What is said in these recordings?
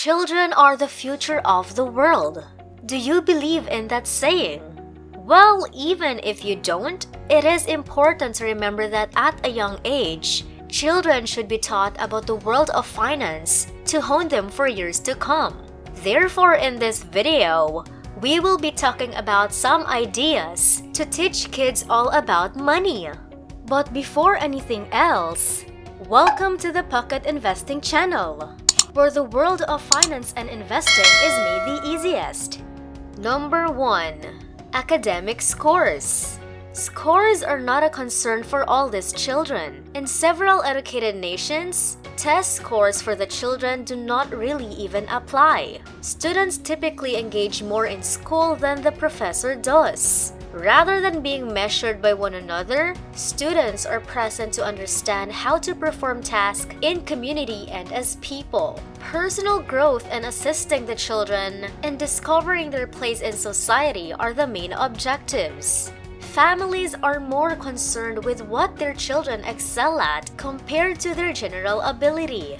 Children are the future of the world. Do you believe in that saying? Well, even if you don't, it is important to remember that at a young age, children should be taught about the world of finance to hone them for years to come. Therefore, in this video, we will be talking about some ideas to teach kids all about money. But before anything else, welcome to the Pocket Investing channel, where the world of finance and investing is made the easiest. Number 1. Academic scores. Scores are not a concern for all these children. In several educated nations, test scores for the children do not really even apply. Students typically engage more in school than the professor does. Rather than being measured by one another, students are present to understand how to perform tasks in community and as people. Personal growth and assisting the children in discovering their place in society are the main objectives. Families are more concerned with what their children excel at compared to their general ability.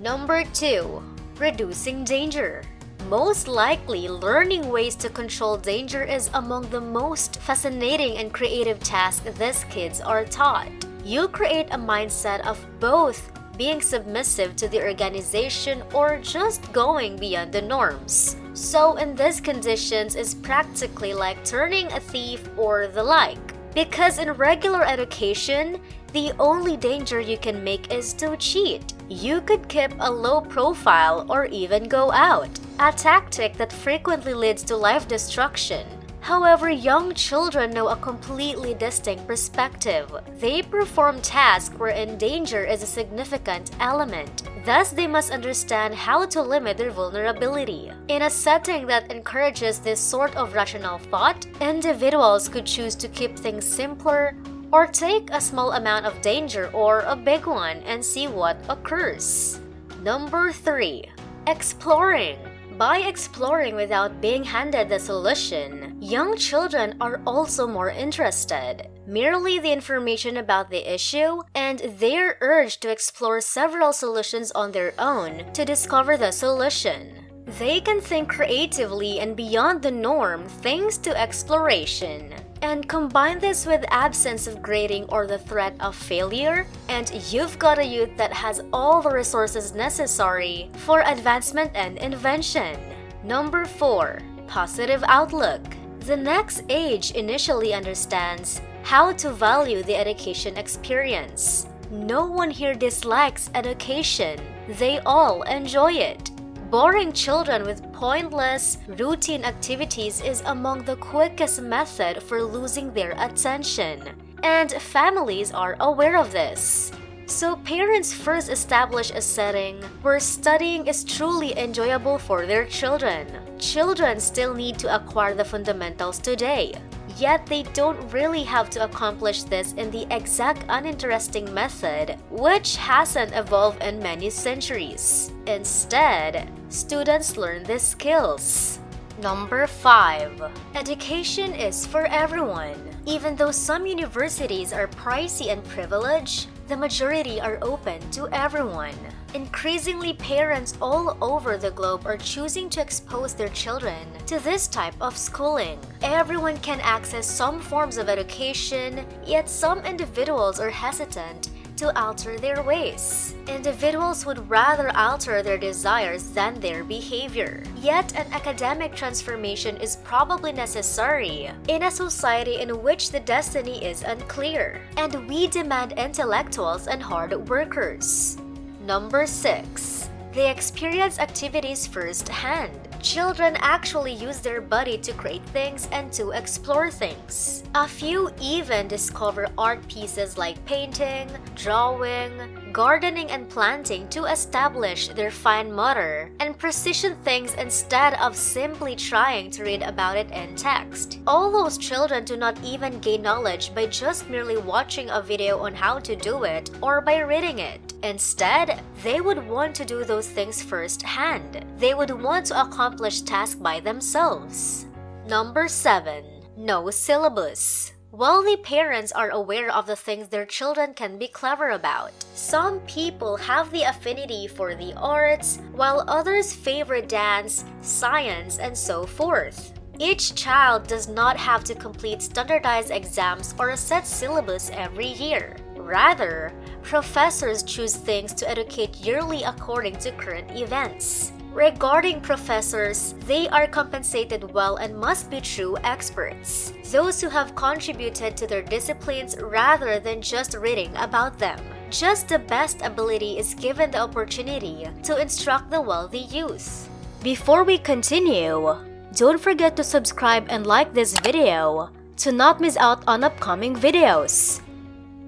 Number 2. Reducing danger. Most likely, learning ways to control danger is among the most fascinating and creative tasks these kids are taught. You create a mindset of both being submissive to the organization or just going beyond the norms. So in these conditions is practically like turning a thief or the like. Because in regular education, the only danger you can make is to cheat. You could keep a low profile or even go out, a tactic that frequently leads to life destruction. However, young children know a completely distinct perspective. They perform tasks wherein danger is a significant element. Thus, they must understand how to limit their vulnerability. In a setting that encourages this sort of rational thought, individuals could choose to keep things simpler or take a small amount of danger or a big one and see what occurs. Number 3. Exploring. By exploring without being handed the solution, young children are also more interested. Merely the information about the issue, and they're urged to explore several solutions on their own to discover the solution. They can think creatively and beyond the norm thanks to exploration. And combine this with absence of grading or the threat of failure, and you've got a youth that has all the resources necessary for advancement and invention. Number 4. Positive outlook. The next age initially understands how to value the education experience. No one here dislikes education. They all enjoy it. Boring children with pointless, routine activities is among the quickest method for losing their attention, and families are aware of this. So parents first establish a setting where studying is truly enjoyable for their children. Children still need to acquire the fundamentals today. Yet they don't really have to accomplish this in the exact uninteresting method, which hasn't evolved in many centuries. Instead, students learn these skills. Number 5. Education is for everyone. Even though some universities are pricey and privileged, the majority are open to everyone. Increasingly, parents all over the globe are choosing to expose their children to this type of schooling. Everyone can access some forms of education, yet some individuals are hesitant to alter their ways. Individuals would rather alter their desires than their behavior. Yet an academic transformation is probably necessary in a society in which the destiny is unclear, and we demand intellectuals and hard workers. Number 6. They experience activities firsthand. Children actually use their body to create things and to explore things. A few even discover art pieces like painting, drawing, gardening, and planting to establish their fine motor and precision things instead of simply trying to read about it in text. All those children do not even gain knowledge by just merely watching a video on how to do it or by reading it. Instead, they would want to do those things firsthand. They would want to accomplish tasks by themselves. Number 7. No syllabus. Wealthy parents are aware of the things their children can be clever about. Some people have the affinity for the arts, while others favor dance, science, and so forth. Each child does not have to complete standardized exams or a set syllabus every year. Rather, professors choose things to educate yearly according to current events. Regarding professors, they are compensated well and must be true experts, those who have contributed to their disciplines rather than just reading about them. Just the best ability is given the opportunity to instruct the wealthy youth. Before we continue, don't forget to subscribe and like this video to not miss out on upcoming videos.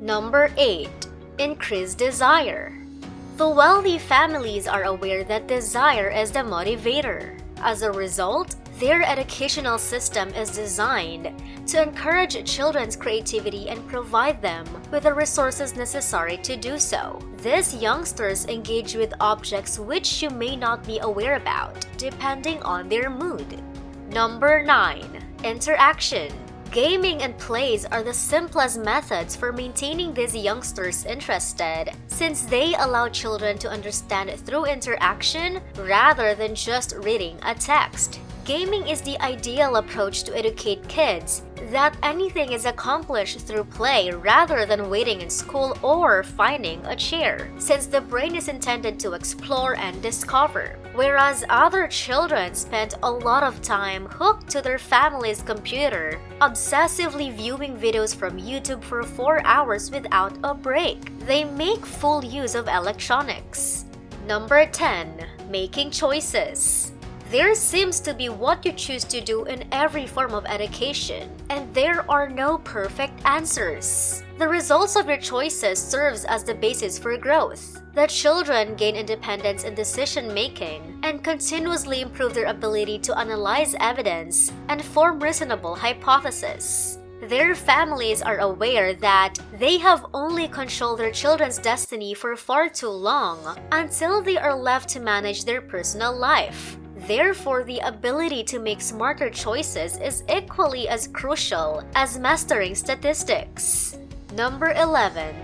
Number 8. Increase desire. The wealthy families are aware that desire is the motivator. As a result, their educational system is designed to encourage children's creativity and provide them with the resources necessary to do so. These youngsters engage with objects which you may not be aware about, depending on their mood. Number 9. Interaction. Gaming and plays are the simplest methods for maintaining these youngsters interested, since they allow children to understand through interaction rather than just reading a text. Gaming is the ideal approach to educate kids that anything is accomplished through play rather than waiting in school or finding a chair, since the brain is intended to explore and discover, whereas other children spend a lot of time hooked to their family's computer, obsessively viewing videos from YouTube for 4 hours without a break. They make full use of electronics. Number 10. Making choices. There seems to be what you choose to do in every form of education, and there are no perfect answers. The results of your choices serves as the basis for growth. The children gain independence in decision-making and continuously improve their ability to analyze evidence and form reasonable hypotheses. Their families are aware that they have only controlled their children's destiny for far too long until they are left to manage their personal life. Therefore, the ability to make smarter choices is equally as crucial as mastering statistics. Number 11.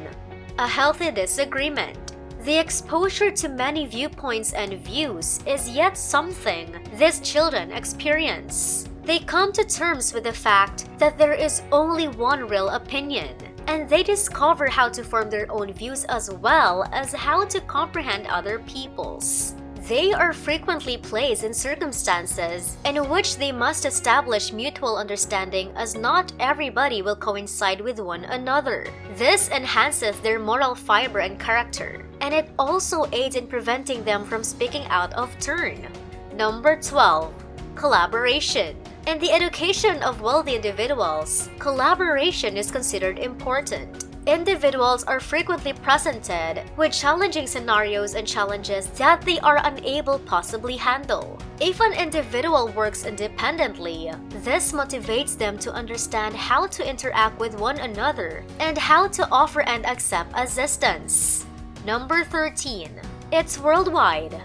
A healthy disagreement. The exposure to many viewpoints and views is yet something these children experience. They come to terms with the fact that there is only one real opinion, and they discover how to form their own views as well as how to comprehend other people's. They are frequently placed in circumstances in which they must establish mutual understanding, as not everybody will coincide with one another. This enhances their moral fiber and character, and it also aids in preventing them from speaking out of turn. Number 12. Collaboration. In the education of wealthy individuals, collaboration is considered important. Individuals are frequently presented with challenging scenarios and challenges that they are unable possibly handle. If an individual works independently, this motivates them to understand how to interact with one another and how to offer and accept assistance. Number 13. It's worldwide.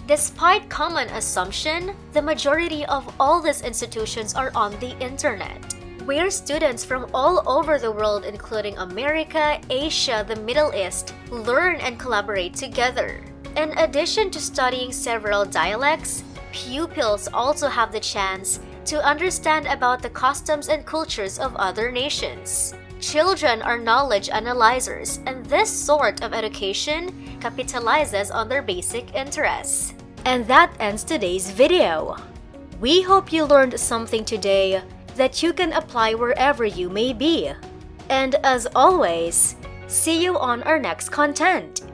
Despite common assumption, the majority of all these institutions are on the internet, where students from all over the world, including America, Asia, the Middle East, learn and collaborate together. In addition to studying several dialects, pupils also have the chance to understand about the customs and cultures of other nations. Children are knowledge analyzers, and this sort of education capitalizes on their basic interests. And that ends today's video. We hope you learned something today that you can apply wherever you may be. And as always, see you on our next content.